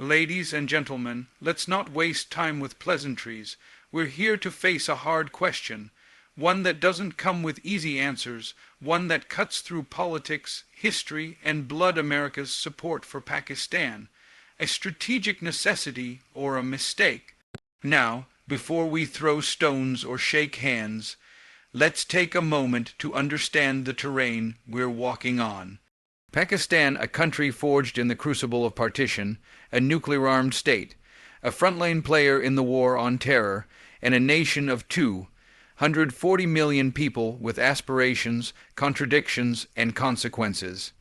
Ladies and gentlemen, let's not waste time with pleasantries. We're here to face a hard question, one that doesn't come with easy answers, one that cuts through politics, history, and blood. America's support for Pakistan, a strategic necessity or a mistake? Now, before we throw stones or shake hands, let's take a moment to understand the terrain we're walking on. Pakistan, a country forged in the crucible of partition, a nuclear-armed state, a frontline player in the war on terror, and a nation of 240 million people with aspirations, contradictions, and consequences.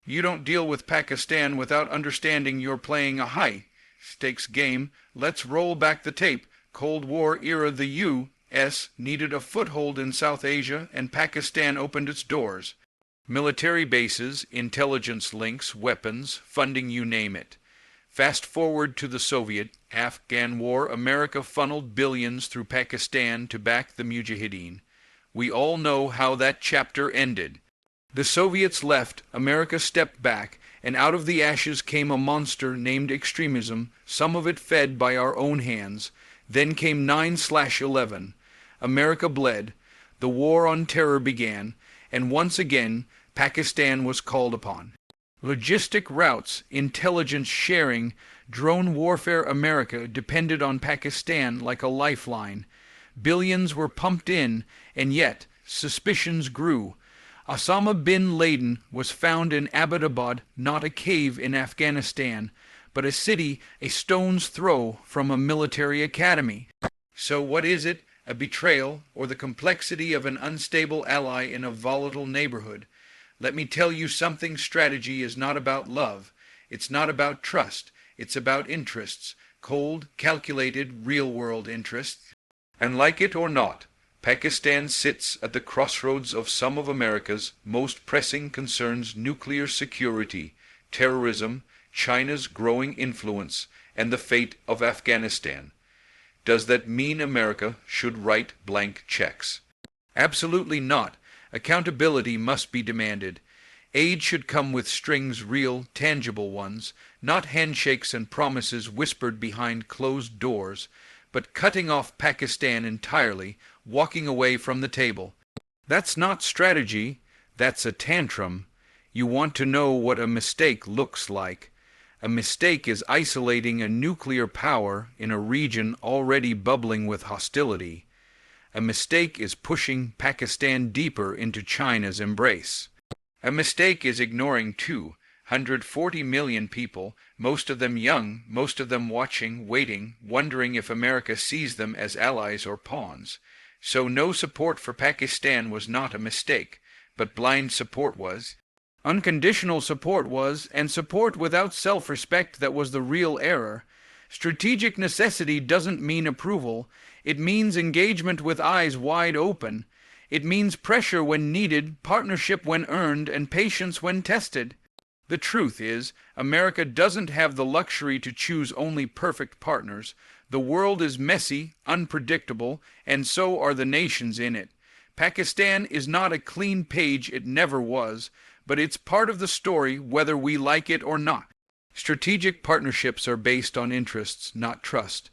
You don't deal with Pakistan without understanding you're playing a high-stakes game. Let's roll back the tape. Cold War era, the U.S. needed a foothold in South Asia, and Pakistan opened its doors. Military bases, intelligence links, weapons, funding, you name it. Fast forward to the Soviet-Afghan War. America funneled billions through Pakistan to back the Mujahideen. We all know how that chapter ended. The Soviets left, America stepped back, and out of the ashes came a monster named extremism, some of it fed by our own hands. Then came 9/11. America bled. The war on terror began, and once again, Pakistan was called upon. Logistic routes, intelligence sharing, drone warfare. America depended on Pakistan like a lifeline. Billions were pumped in, and yet suspicions grew. Osama bin Laden was found in Abbottabad, not a cave in Afghanistan, but a city a stone's throw from a military academy. So what is it? A betrayal, or the complexity of an unstable ally in a volatile neighborhood? Let me tell you something. Strategy is not about love. It's not about trust. It's about interests. Cold, calculated, real-world interests. And like it or not, Pakistan sits at the crossroads of some of America's most pressing concerns: nuclear security, terrorism, China's growing influence, and the fate of Afghanistan. Does that mean America should write blank checks? Absolutely not. Accountability must be demanded. Aid should come with strings, real, tangible ones, not handshakes and promises whispered behind closed doors, but cutting off Pakistan entirely, walking away from the table. That's not strategy, that's a tantrum. You want to know what a mistake looks like. A mistake is isolating a nuclear power in a region already bubbling with hostility. A mistake is pushing Pakistan deeper into China's embrace. A mistake is ignoring 240 million people, most of them young, most of them watching, waiting, wondering if America sees them as allies or pawns. So no support for Pakistan was not a mistake, but blind support was. Unconditional support was, and support without self-respect that was the real error. Strategic necessity doesn't mean approval. It means engagement with eyes wide open. It means pressure when needed, partnership when earned, and patience when tested. The truth is, America doesn't have the luxury to choose only perfect partners. The world is messy, unpredictable, and so are the nations in it. Pakistan is not a clean page, it never was, but it's part of the story whether we like it or not. Strategic partnerships are based on interests, not trust.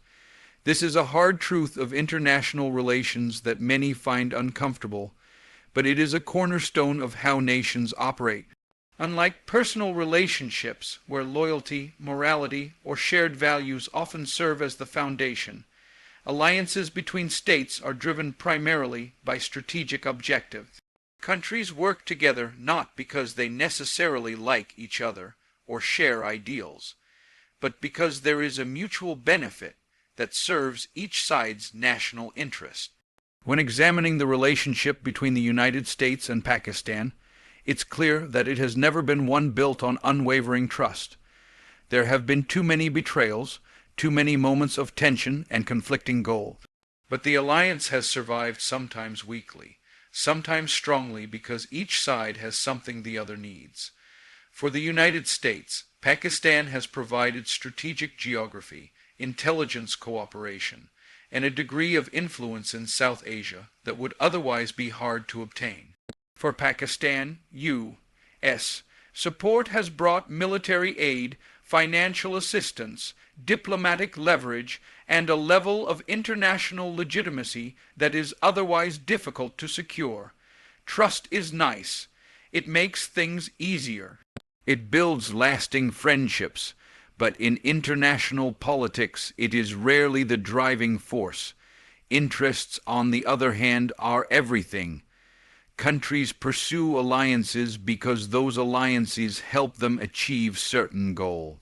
This is a hard truth of international relations that many find uncomfortable, but it is a cornerstone of how nations operate. Unlike personal relationships, where loyalty, morality, or shared values often serve as the foundation, alliances between states are driven primarily by strategic objectives. Countries work together not because they necessarily like each other or share ideals, but because there is a mutual benefit that serves each side's national interest. When examining the relationship between the United States and Pakistan, it's clear that it has never been one built on unwavering trust. There have been too many betrayals, too many moments of tension and conflicting goals. But the alliance has survived, sometimes weakly, sometimes strongly, because each side has something the other needs. For the United States, Pakistan has provided strategic geography, intelligence cooperation, and a degree of influence in South Asia that would otherwise be hard to obtain. For Pakistan, U.S. support has brought military aid, financial assistance, diplomatic leverage, and a level of international legitimacy that is otherwise difficult to secure. Trust is nice. It makes things easier. It builds lasting friendships, but in international politics it is rarely the driving force. Interests, on the other hand, are everything. Countries pursue alliances because those alliances help them achieve certain goals.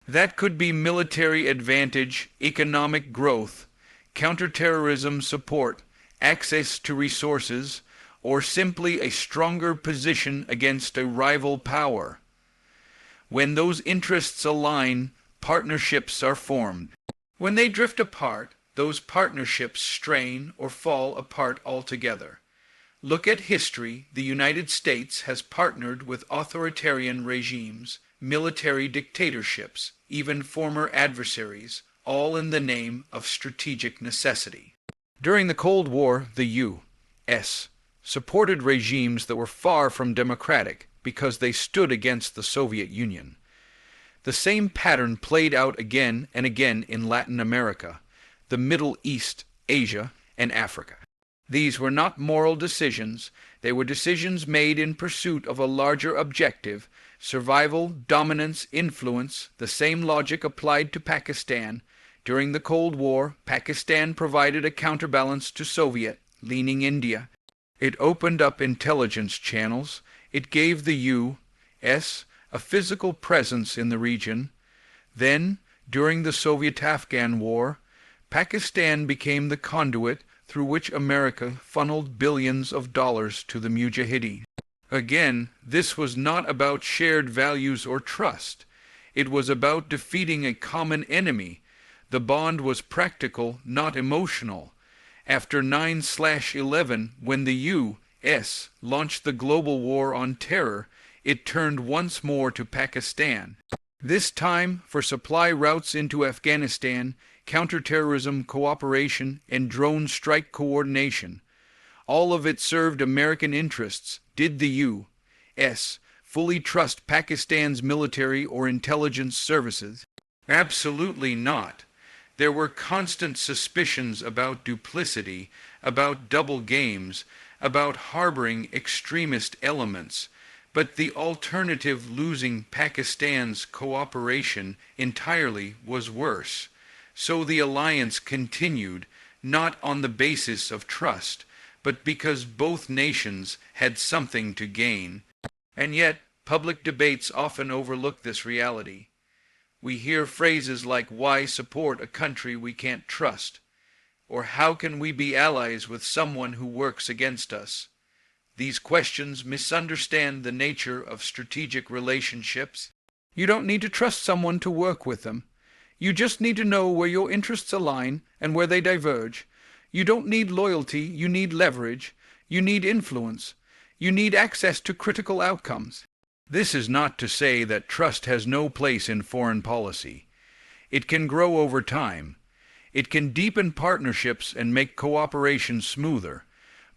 That could be military advantage, economic growth, counterterrorism support, access to resources, or simply a stronger position against a rival power. When those interests align, partnerships are formed. When they drift apart, those partnerships strain or fall apart altogether. Look at history. The United States has partnered with authoritarian regimes, military dictatorships, even former adversaries, all in the name of strategic necessity. During the Cold War, the U.S. supported regimes that were far from democratic because they stood against the Soviet Union. The same pattern played out again and again in Latin America, the Middle East, Asia, and Africa. These were not moral decisions. They were decisions made in pursuit of a larger objective: survival, dominance, influence. The same logic applied to Pakistan. During the Cold War, Pakistan provided a counterbalance to Soviet-leaning India. It opened up intelligence channels. It gave the U.S. a physical presence in the region. Then, during the Soviet-Afghan War, Pakistan became the conduit through which America funneled billions of dollars to the Mujahideen. Again, this was not about shared values or trust. It was about defeating a common enemy. The bond was practical, not emotional. After 9/11, when the U.S. launched the global war on terror, it turned once more to Pakistan. This time for supply routes into Afghanistan, counterterrorism cooperation, and drone strike coordination. All of it served American interests. Did the U.S. fully trust Pakistan's military or intelligence services? Absolutely not. There were constant suspicions about duplicity, about double games, about harboring extremist elements. But the alternative, losing Pakistan's cooperation entirely, was worse. So the alliance continued, not on the basis of trust, but because both nations had something to gain. And yet, public debates often overlook this reality. We hear phrases like, "Why support a country we can't trust?" Or "How can we be allies with someone who works against us?" These questions misunderstand the nature of strategic relationships. You don't need to trust someone to work with them. You just need to know where your interests align and where they diverge. You don't need loyalty, you need leverage. You need influence. You need access to critical outcomes. This is not to say that trust has no place in foreign policy. It can grow over time. It can deepen partnerships and make cooperation smoother.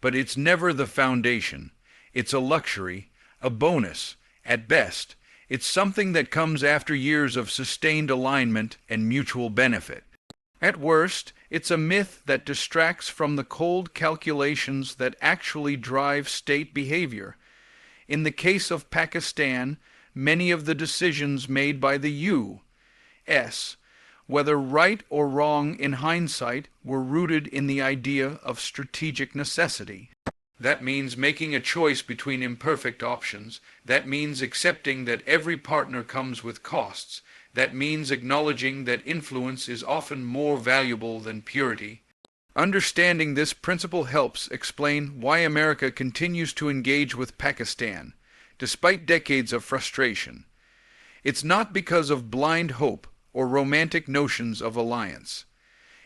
But it's never the foundation. It's a luxury, a bonus, at best. It's something that comes after years of sustained alignment and mutual benefit. At worst, it's a myth that distracts from the cold calculations that actually drive state behavior. In the case of Pakistan, many of the decisions made by the U.S., whether right or wrong in hindsight, were rooted in the idea of strategic necessity. That means making a choice between imperfect options. That means accepting that every partner comes with costs. That means acknowledging that influence is often more valuable than purity. Understanding this principle helps explain why America continues to engage with Pakistan, despite decades of frustration. It's not because of blind hope or romantic notions of alliance.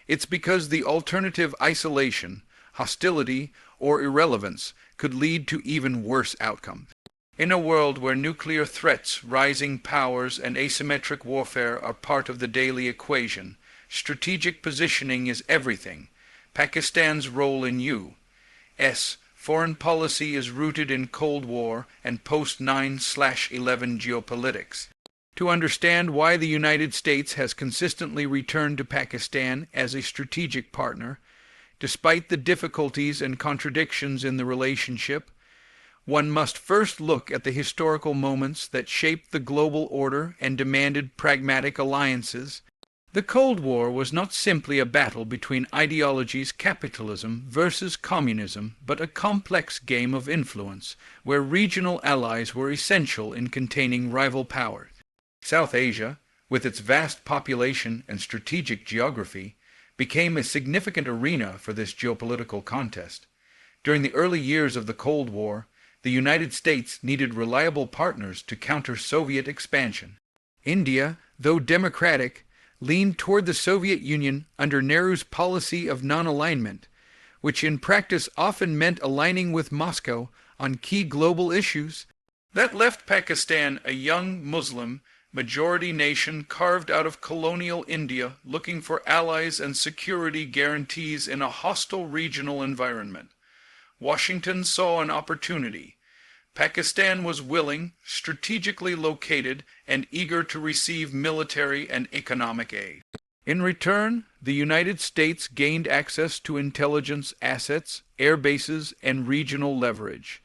It's because the alternative, isolation, hostility, or irrelevance, could lead to even worse outcomes. In a world where nuclear threats, rising powers, and asymmetric warfare are part of the daily equation, strategic positioning is everything. Pakistan's role in U.S. foreign policy is rooted in Cold War and post-9/11 geopolitics. To understand why the United States has consistently returned to Pakistan as a strategic partner, despite the difficulties and contradictions in the relationship, one must first look at the historical moments that shaped the global order and demanded pragmatic alliances. The Cold War was not simply a battle between ideologies, capitalism versus communism, but a complex game of influence, where regional allies were essential in containing rival powers. South Asia, with its vast population and strategic geography, became a significant arena for this geopolitical contest. During the early years of the Cold War, the United States needed reliable partners to counter Soviet expansion. India, though democratic, leaned toward the Soviet Union under Nehru's policy of non-alignment, which in practice often meant aligning with Moscow on key global issues. That left Pakistan a young Muslim majority nation carved out of colonial India, looking for allies and security guarantees in a hostile regional environment. Washington saw an opportunity. Pakistan was willing, strategically located, and eager to receive military and economic aid. In return, the United States gained access to intelligence assets, air bases, and regional leverage.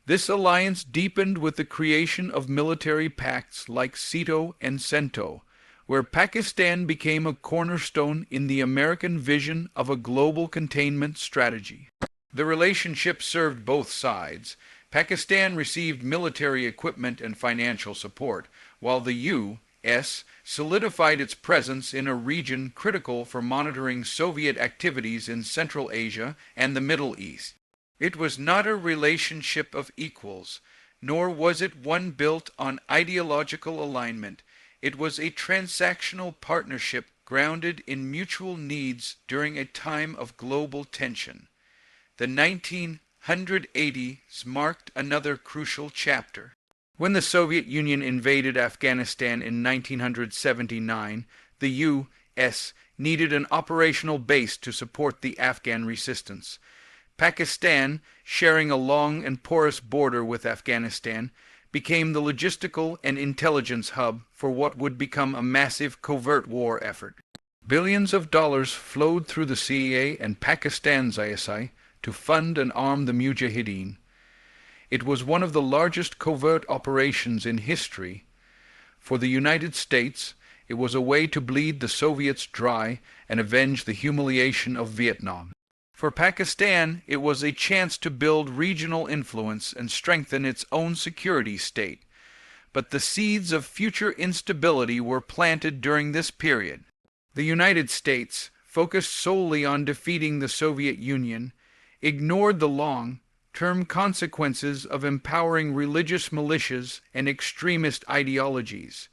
This alliance deepened with the creation of military pacts like SEATO and CENTO, where Pakistan became a cornerstone in the American vision of a global containment strategy. The relationship served both sides. Pakistan received military equipment and financial support, while the U.S. solidified its presence in a region critical for monitoring Soviet activities in Central Asia and the Middle East. It was not a relationship of equals, nor was it one built on ideological alignment. It was a transactional partnership grounded in mutual needs during a time of global tension. The 1980s marked another crucial chapter. When the Soviet Union invaded Afghanistan in 1979, the U.S. needed an operational base to support the Afghan resistance. Pakistan, sharing a long and porous border with Afghanistan, became the logistical and intelligence hub for what would become a massive covert war effort. Billions of dollars flowed through the CIA and Pakistan's ISI to fund and arm the Mujahideen. It was one of the largest covert operations in history. For the United States, it was a way to bleed the Soviets dry and avenge the humiliation of Vietnam. For Pakistan, it was a chance to build regional influence and strengthen its own security state. But the seeds of future instability were planted during this period. The United States, focused solely on defeating the Soviet Union, ignored the long-term consequences of empowering religious militias and extremist ideologies.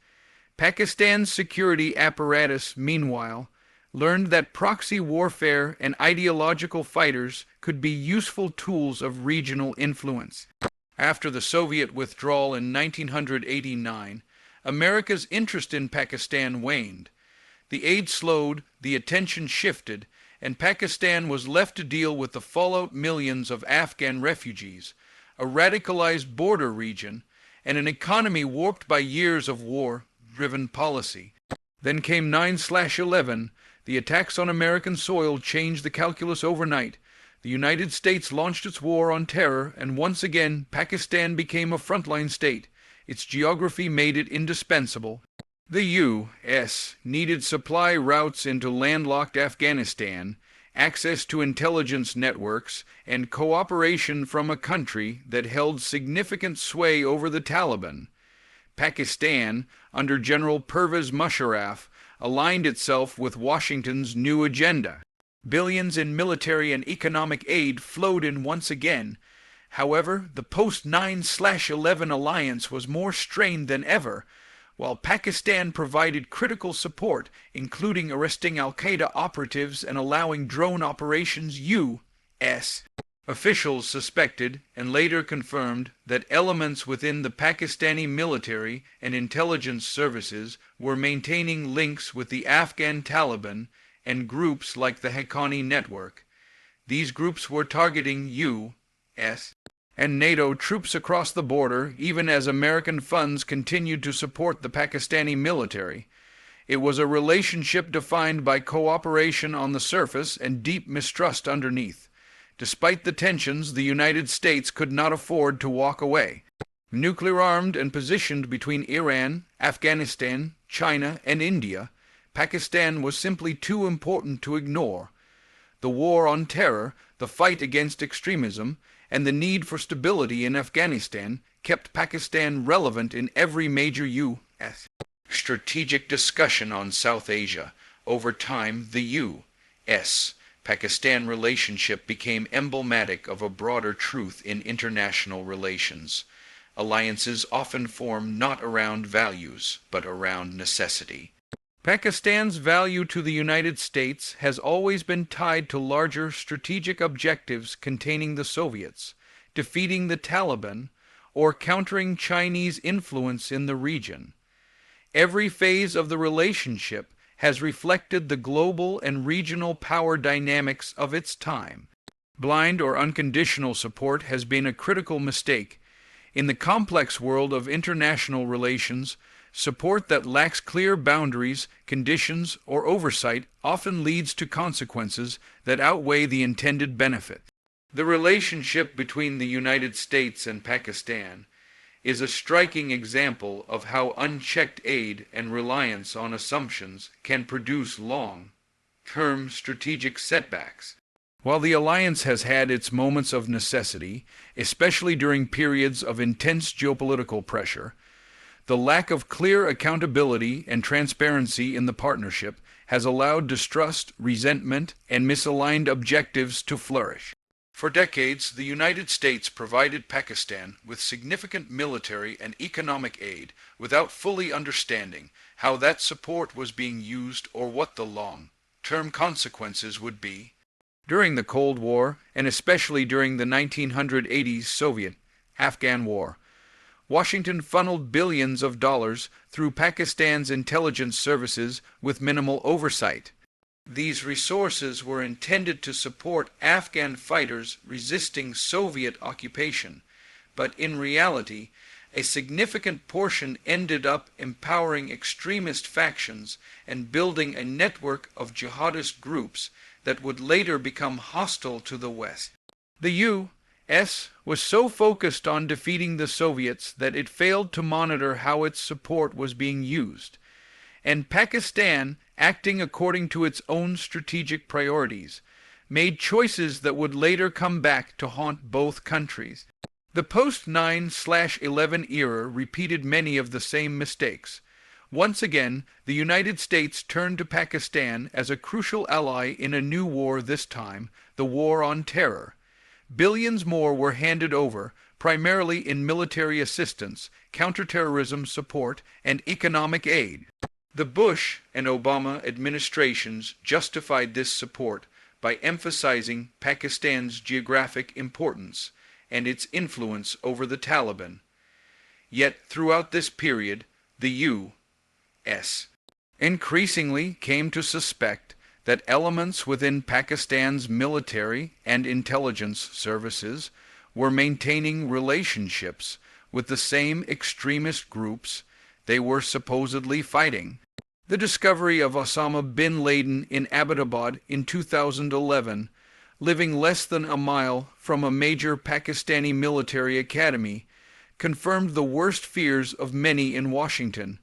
Pakistan's security apparatus, meanwhile, learned that proxy warfare and ideological fighters could be useful tools of regional influence. After the Soviet withdrawal in 1989, America's interest in Pakistan waned. The aid slowed, the attention shifted, and Pakistan was left to deal with the fallout millions of Afghan refugees, a radicalized border region, and an economy warped by years of war-driven policy. Then came 9/11. The attacks on American soil changed the calculus overnight. The United States launched its war on terror, and once again Pakistan became a frontline state. Its geography made it indispensable. The U.S. needed supply routes into landlocked Afghanistan, access to intelligence networks, and cooperation from a country that held significant sway over the Taliban. Pakistan, under General Pervez Musharraf, aligned itself with Washington's new agenda. Billions in military and economic aid flowed in once again. However, the post-9/11 alliance was more strained than ever. While Pakistan provided critical support, including arresting al-Qaeda operatives and allowing drone operations, U.S. officials suspected and later confirmed that elements within the Pakistani military and intelligence services were maintaining links with the Afghan Taliban and groups like the Haqqani Network. These groups were targeting U.S. and NATO troops across the border, even as American funds continued to support the Pakistani military. It was a relationship defined by cooperation on the surface and deep mistrust underneath. Despite the tensions, the United States could not afford to walk away. Nuclear-armed and positioned between Iran, Afghanistan, China, and India, Pakistan was simply too important to ignore. The war on terror, the fight against extremism, and the need for stability in Afghanistan kept Pakistan relevant in every major U.S. strategic discussion on South Asia. Over time, the U.S. Pakistan relationship became emblematic of a broader truth in international relations. Alliances often form not around values, but around necessity. Pakistan's value to the United States has always been tied to larger strategic objectives containing the Soviets, defeating the Taliban, or countering Chinese influence in the region. Every phase of the relationship has reflected the global and regional power dynamics of its time. Blind or unconditional support has been a critical mistake. In the complex world of international relations, support that lacks clear boundaries, conditions, or oversight often leads to consequences that outweigh the intended benefit. The relationship between the United States and Pakistan is a striking example of how unchecked aid and reliance on assumptions can produce long-term strategic setbacks. While the alliance has had its moments of necessity, especially during periods of intense geopolitical pressure, the lack of clear accountability and transparency in the partnership has allowed distrust, resentment, and misaligned objectives to flourish. For decades, the United States provided Pakistan with significant military and economic aid without fully understanding how that support was being used or what the long-term consequences would be. During the Cold War, and especially during the 1980s Soviet-Afghan War, Washington funneled billions of dollars through Pakistan's intelligence services with minimal oversight. These resources were intended to support Afghan fighters resisting Soviet occupation, but in reality, a significant portion ended up empowering extremist factions and building a network of jihadist groups that would later become hostile to the West. The U.S. was so focused on defeating the Soviets that it failed to monitor how its support was being used, and Pakistan, acting according to its own strategic priorities, made choices that would later come back to haunt both countries. The post-9/11 era repeated many of the same mistakes. Once again, the United States turned to Pakistan as a crucial ally in a new war this time, the war on terror. Billions more were handed over, primarily in military assistance, counterterrorism support, and economic aid. The Bush and Obama administrations justified this support by emphasizing Pakistan's geographic importance and its influence over the Taliban. Yet throughout this period, the U.S. increasingly came to suspect that elements within Pakistan's military and intelligence services were maintaining relationships with the same extremist groups they were supposedly fighting. The discovery of Osama bin Laden in Abbottabad in 2011, living less than a mile from a major Pakistani military academy, confirmed the worst fears of many in Washington.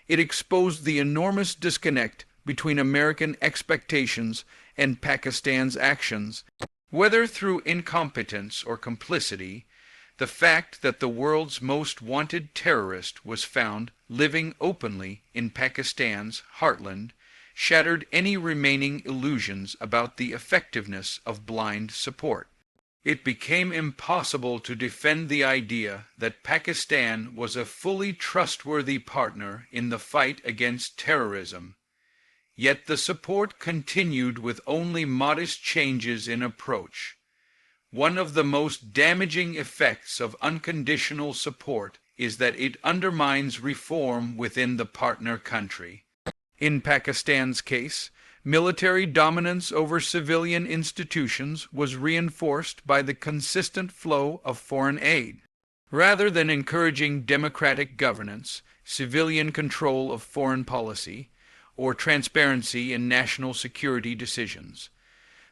It exposed the enormous disconnect between American expectations and Pakistan's actions. Whether through incompetence or complicity, the fact that the world's most wanted terrorist was found living openly in Pakistan's heartland shattered any remaining illusions about the effectiveness of blind support. It became impossible to defend the idea that Pakistan was a fully trustworthy partner in the fight against terrorism. Yet the support continued with only modest changes in approach. One of the most damaging effects of unconditional support is that it undermines reform within the partner country. In Pakistan's case, Military dominance over civilian institutions was reinforced by the consistent flow of foreign aid. Rather than encouraging democratic governance, civilian control of foreign policy, or transparency in national security decisions,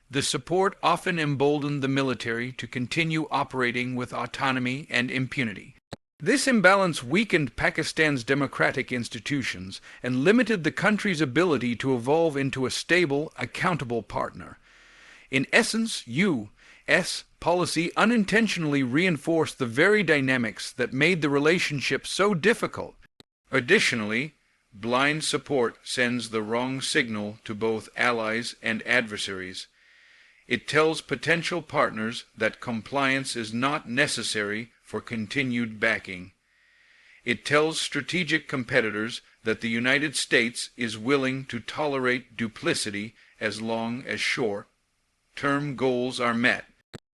the support often emboldened the military to continue operating with autonomy and impunity. This imbalance weakened Pakistan's democratic institutions and limited the country's ability to evolve into a stable, accountable partner. In essence, U.S. policy unintentionally reinforced the very dynamics that made the relationship so difficult. Additionally, blind support sends the wrong signal to both allies and adversaries. It tells potential partners that compliance is not necessary for continued backing. It tells strategic competitors that the United States is willing to tolerate duplicity as long as short-term goals are met.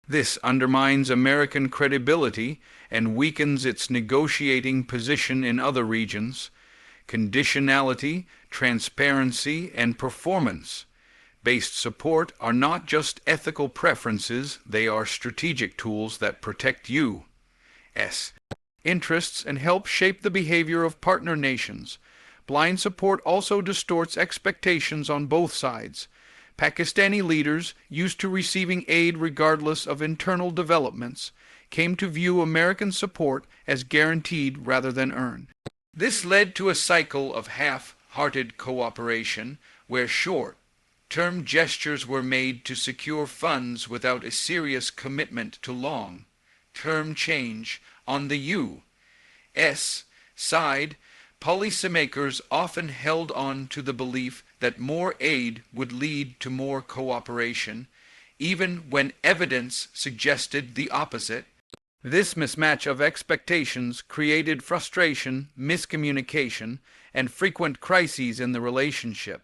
This undermines American credibility and weakens its negotiating position in other regions. Conditionality, transparency, and performance-based support are not just ethical preferences, they are strategic tools that protect U.S. interests and help shape the behavior of partner nations. Blind support also distorts expectations on both sides. Pakistani leaders, used to receiving aid regardless of internal developments, came to view American support as guaranteed rather than earned. This led to a cycle of half-hearted cooperation where short-term gestures were made to secure funds without a serious commitment to long-term change. On the U.S. side, policymakers often held on to the belief that more aid would lead to more cooperation, even when evidence suggested the opposite. This mismatch of expectations created frustration, miscommunication, and frequent crises in the relationship.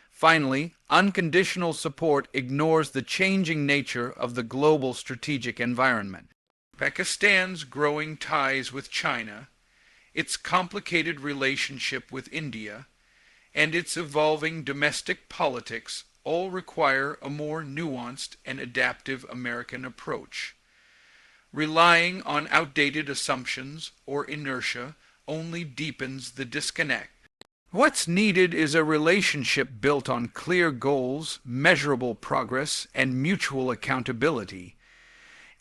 Finally, unconditional support ignores the changing nature of the global strategic environment. Pakistan's growing ties with China, its complicated relationship with India, and its evolving domestic politics all require a more nuanced and adaptive American approach. Relying on outdated assumptions or inertia only deepens the disconnect. What's needed is a relationship built on clear goals, measurable progress, and mutual accountability.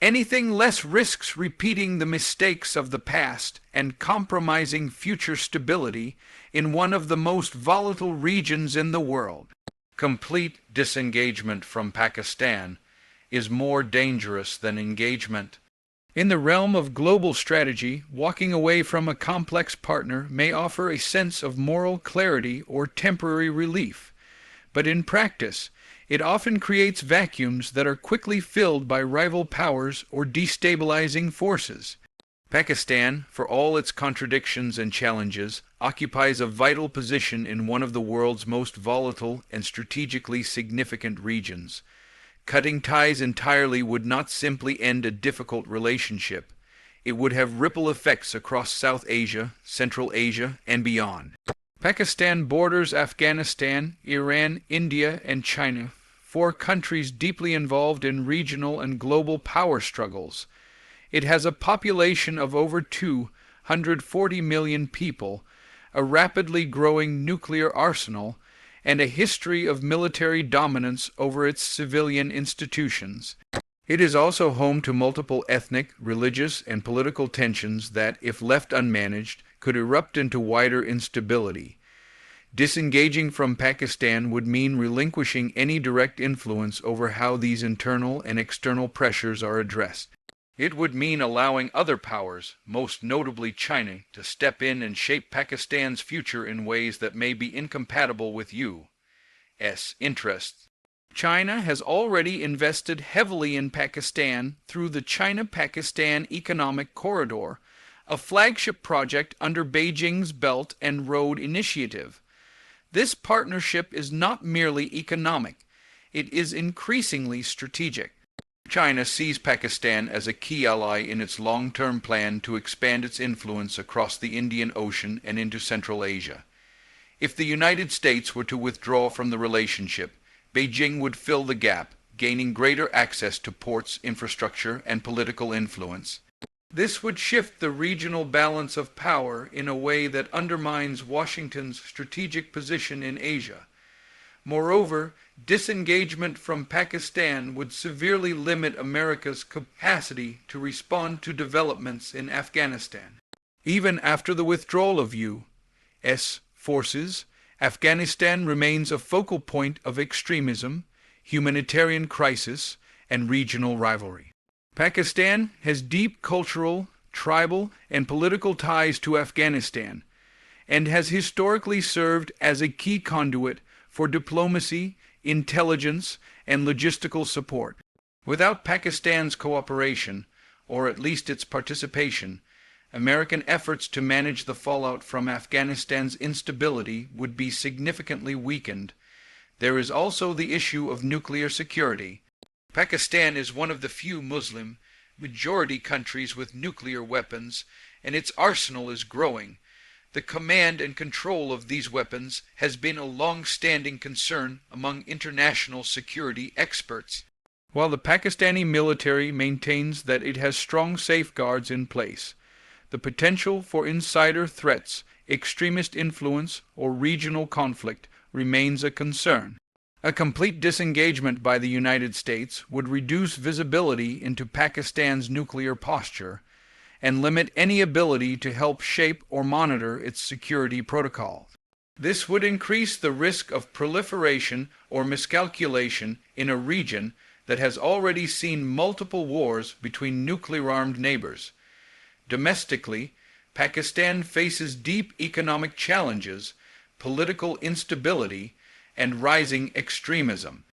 Anything less risks repeating the mistakes of the past and compromising future stability in one of the most volatile regions in the world. Complete disengagement from Pakistan is more dangerous than engagement. In the realm of global strategy, walking away from a complex partner may offer a sense of moral clarity or temporary relief, but in practice, it often creates vacuums that are quickly filled by rival powers or destabilizing forces. Pakistan, for all its contradictions and challenges, occupies a vital position in one of the world's most volatile and strategically significant regions. Cutting ties entirely would not simply end a difficult relationship. It would have ripple effects across South Asia, Central Asia, and beyond. Pakistan borders Afghanistan, Iran, India, and China, 4 countries deeply involved in regional and global power struggles. It has a population of over 240 million people, a rapidly growing nuclear arsenal, and a history of military dominance over its civilian institutions. It is also home to multiple ethnic, religious, and political tensions that, if left unmanaged, could erupt into wider instability. Disengaging from Pakistan would mean relinquishing any direct influence over how these internal and external pressures are addressed. It would mean allowing other powers, most notably China, to step in and shape Pakistan's future in ways that may be incompatible with U.S. interests. China has already invested heavily in Pakistan through the China-Pakistan Economic Corridor, a flagship project under Beijing's Belt and Road Initiative. This partnership is not merely economic, it is increasingly strategic. China sees Pakistan as a key ally in its long-term plan to expand its influence across the Indian Ocean and into Central Asia. If the United States were to withdraw from the relationship, Beijing would fill the gap, gaining greater access to ports, infrastructure, and political influence. This would shift the regional balance of power in a way that undermines Washington's strategic position in Asia. Moreover, disengagement from Pakistan would severely limit America's capacity to respond to developments in Afghanistan. Even after the withdrawal of U.S. forces, Afghanistan remains a focal point of extremism, humanitarian crisis, and regional rivalry. Pakistan has deep cultural, tribal, and political ties to Afghanistan, and has historically served as a key conduit for diplomacy, intelligence, and logistical support. Without Pakistan's cooperation, or at least its participation, American efforts to manage the fallout from Afghanistan's instability would be significantly weakened. There is also the issue of nuclear security. Pakistan is one of the few Muslim majority countries with nuclear weapons, and its arsenal is growing. The command and control of these weapons has been a long-standing concern among international security experts. While the Pakistani military maintains that it has strong safeguards in place, the potential for insider threats, extremist influence, or regional conflict remains a concern. A complete disengagement by the United States would reduce visibility into Pakistan's nuclear posture and limit any ability to help shape or monitor its security protocols. This would increase the risk of proliferation or miscalculation in a region that has already seen multiple wars between nuclear-armed neighbors. Domestically, Pakistan faces deep economic challenges, political instability, and rising extremism.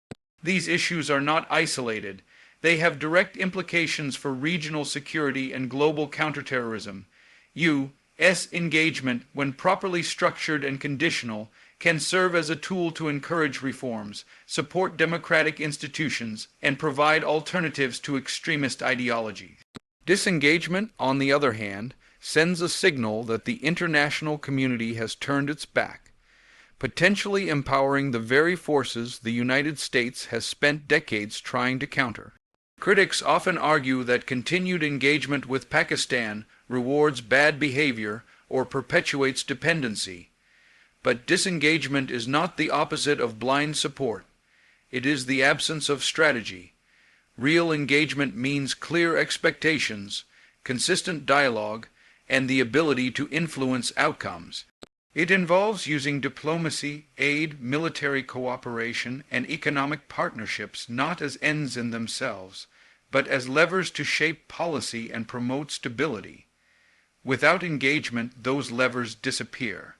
These issues are not isolated. They have direct implications for regional security and global counterterrorism. U.S. engagement, when properly structured and conditional, can serve as a tool to encourage reforms, support democratic institutions, and provide alternatives to extremist ideology. Disengagement, on the other hand, sends a signal that the international community has turned its back, potentially empowering the very forces the United States has spent decades trying to counter. Critics often argue that continued engagement with Pakistan rewards bad behavior or perpetuates dependency. But disengagement is not the opposite of blind support. It is the absence of strategy. Real engagement means clear expectations, consistent dialogue, and the ability to influence outcomes. It involves using diplomacy, aid, military cooperation, and economic partnerships not as ends in themselves, but as levers to shape policy and promote stability. Without engagement, those levers disappear.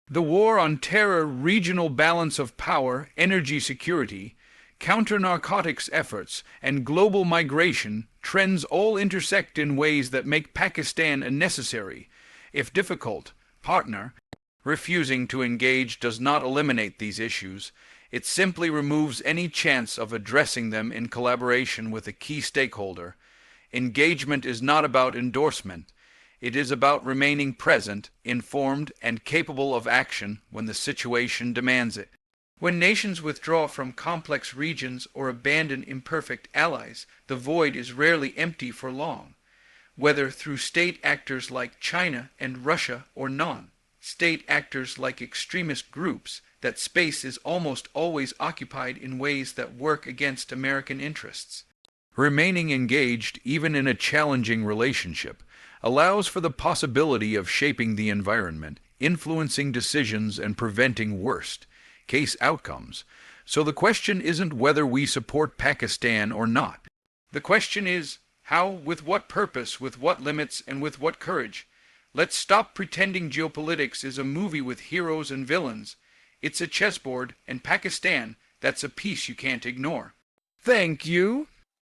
The war on terror, regional balance of power, energy security, counter-narcotics efforts, and global migration trends all intersect in ways that make Pakistan a necessary, if difficult, partner. Refusing to engage does not eliminate these issues. It simply removes any chance of addressing them in collaboration with a key stakeholder. Engagement is not about endorsement. It is about remaining present, informed, and capable of action when the situation demands it. When nations withdraw from complex regions or abandon imperfect allies, the void is rarely empty for long, whether through state actors like China and Russia or non-state actors like extremist groups. That space is almost always occupied in ways that work against American interests. Remaining engaged, even in a challenging relationship, allows for the possibility of shaping the environment, influencing decisions, and preventing worst-case outcomes. So the question isn't whether we support Pakistan or not. The question is, how, with what purpose, with what limits, and with what courage? Let's stop pretending geopolitics is a movie with heroes and villains. It's a chessboard, and Pakistan, that's a piece you can't ignore. Thank you.